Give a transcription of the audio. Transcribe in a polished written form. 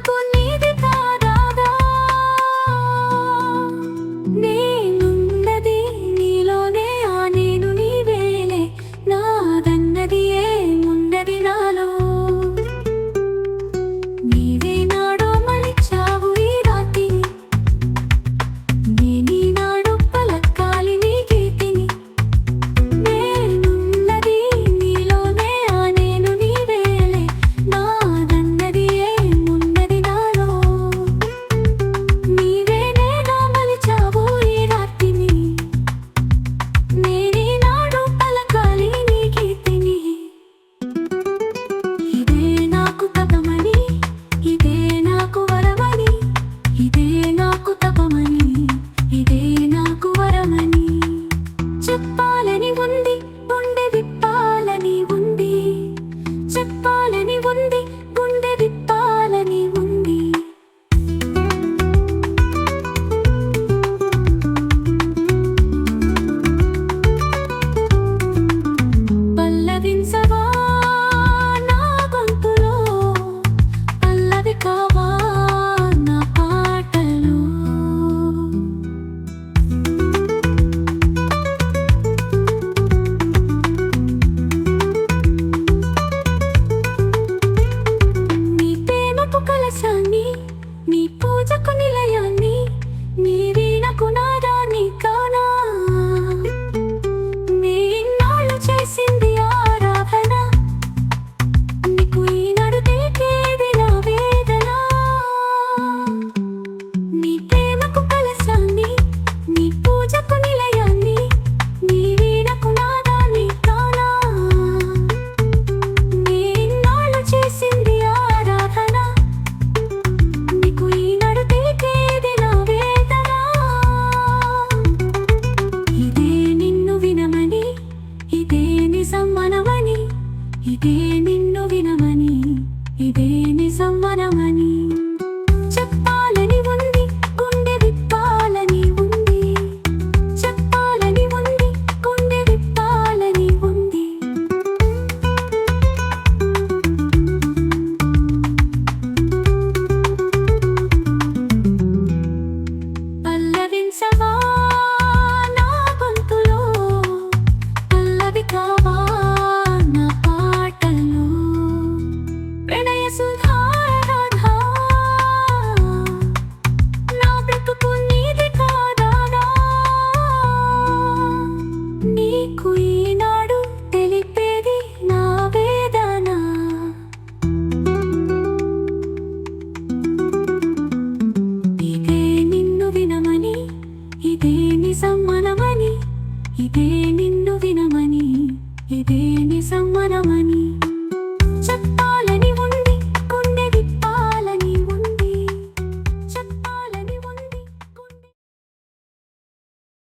బ్రతుకు నీది కాదా? నేనున్నది నీలోనే, ఆ నేను నీవేలే, నాదన్నది ఏమున్నది నాలో. నీవే నాడో మలిచావు ఈ రాతిని, నేనీనాడు పలకాలి నీ కీర్తిని. నేనున్నది నీలోనే, ఆ నేను నీవేలే, నాదన్నది ఏమున్నది నాలో. నీవే నేడో మలిచావు ఈ రాతిని, నేనీనాడు పలకాలి నీ కీర్తిని. ఇదే నాకు తపమని, ఇదే నాకు వరమని, ఇదే నాకు తపమని, ఇదే నాకు వరమని. చెప్పాలని ఉంది, గుండె విప్పాలని ఉంది. చెప్పాలని ఉంది, గుండె విప్పాలని ఉంది. పల్లవించవా నా గొంతులో, పల్లవి కావా నా పాటలో. నీ ప్రేమపు కలశాన్ని